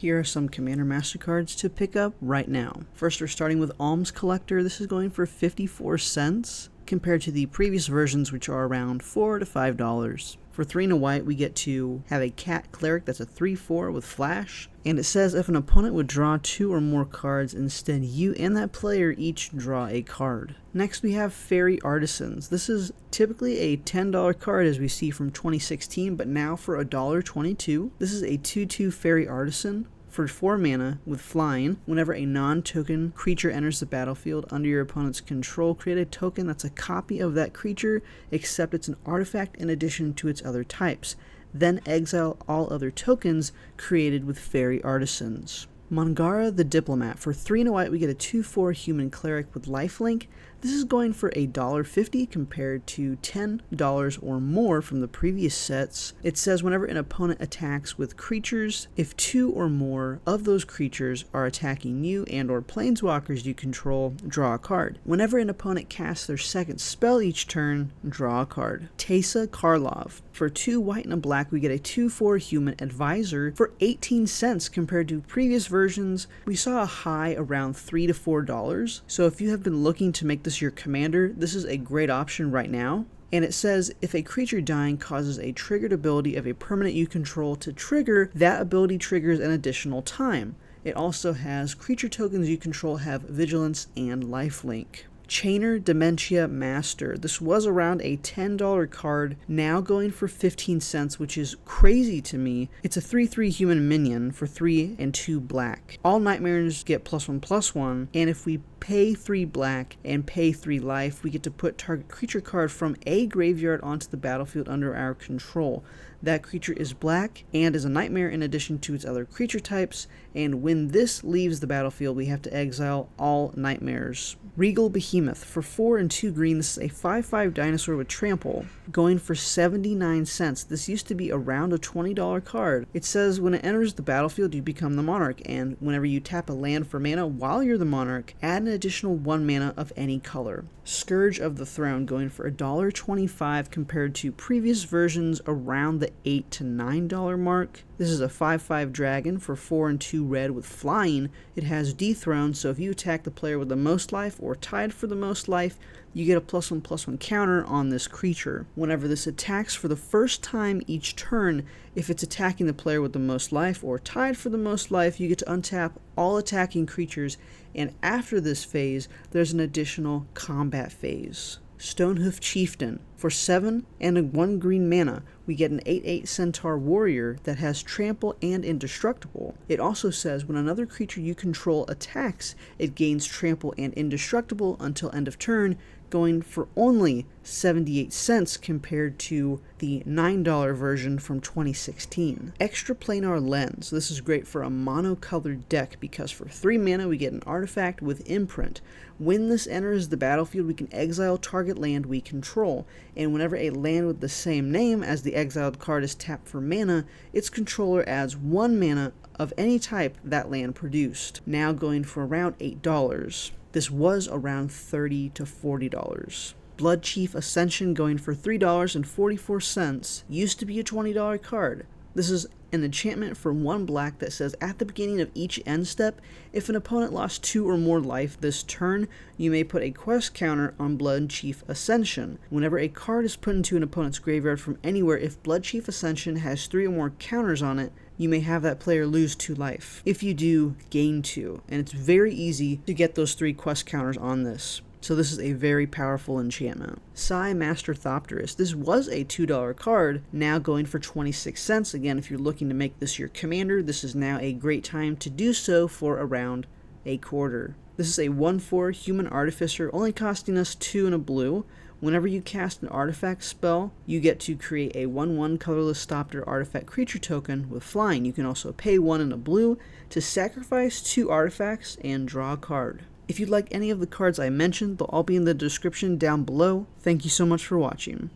Here are some Commander Master cards to pick up right now. First, we're starting with Alms Collector. This is going for 54 cents compared to the previous versions, which are around $4 to $5. For 3 and a white, we get to have a Cat Cleric. That's a 3/4 with flash. And it says if an opponent would draw 2 or more cards, instead you and that player each draw a card. Next, we have Fairy Artisans. This is typically a $10 card as we see from 2016, but now for $1.22. This is a 2/2 Fairy Artisan. For 4 mana with flying, whenever a non-token creature enters the battlefield under your opponent's control, create a token that's a copy of that creature, except it's an artifact in addition to its other types. Then exile all other tokens created with Fairy Artisans. Mangara the Diplomat. For 3 and a white, we get a 2/4 human cleric with lifelink. This is going for $1.50 compared to $10 or more from the previous sets. It says whenever an opponent attacks with creatures, if 2 or more of those creatures are attacking you and or planeswalkers you control, draw a card. Whenever an opponent casts their second spell each turn, draw a card. Teysa Karlov. For 2 white and a black, we get a 2/4 human advisor for 18 cents compared to previous versions. We saw a high around $3 to $4. So if you have been looking to make this your commander, this is a great option right now. And it says if a creature dying causes a triggered ability of a permanent you control to trigger, that ability triggers an additional time. It also has creature tokens you control have vigilance and lifelink. Chainer Dementia Master. This was around a $10 card, now going for 15 cents, which is crazy to me. It's a 3/3 human minion for 3 and 2 black. All nightmares get +1/+1, and if we pay 3 black and pay 3 life, we get to put target creature card from a graveyard onto the battlefield under our control. That creature is black and is a nightmare in addition to its other creature types, and when this leaves the battlefield, we have to exile all nightmares. Regal Behemoth. For 4 and 2 green, this is a 5/5 dinosaur with trample, going for 79 cents. This used to be around a $20 card. It says when it enters the battlefield, you become the monarch, and whenever you tap a land for mana while you're the monarch, add an additional 1 mana of any color. Scourge of the Throne, going for $1.25 compared to previous versions around the $8 to $9 mark. This is a 5/5 dragon for 4 and 2 red with flying. It has Dethrone, so if you attack the player with the most life or tied for the most life, you get a +1/+1 counter on this creature. Whenever this attacks for the first time each turn, if it's attacking the player with the most life or tied for the most life, you get to untap all attacking creatures, and after this phase, there's an additional combat phase. Stonehoof Chieftain. For 7 and a 1 green mana, we get an 8/8 Centaur Warrior that has trample and indestructible. It also says when another creature you control attacks, it gains trample and indestructible until end of turn, going for only 78 cents compared to the $9 version from 2016. Extraplanar Lens. This is great for a monocolored deck because for 3 mana we get an artifact with imprint. When this enters the battlefield, we can exile target land we control, and whenever a land with the same name as the exiled card is tapped for mana, its controller adds 1 mana of any type that land produced, now going for around $8. This was around $30 to $40. Bloodchief Ascension, going for $3.44, used to be a $20 card. This is an enchantment for 1 black that says at the beginning of each end step, if an opponent lost 2 or more life this turn, you may put a quest counter on Bloodchief Ascension. Whenever a card is put into an opponent's graveyard from anywhere, if Bloodchief Ascension has 3 or more counters on it, you may have that player lose 2 life. If you do, gain 2, and it's very easy to get those 3 quest counters on this. So this is a very powerful enchantment. Sai Master Thopterus. This was a $2 card, now going for 26 cents. Again, if you're looking to make this your commander, this is now a great time to do so for around a quarter. This is a 1/4 human artificer, only costing us 2 and a blue. Whenever you cast an artifact spell, you get to create a 1/1 colorless Thopter artifact creature token with flying. You can also pay 1 and a blue to sacrifice 2 artifacts and draw a card. If you'd like any of the cards I mentioned, they'll all be in the description down below. Thank you so much for watching.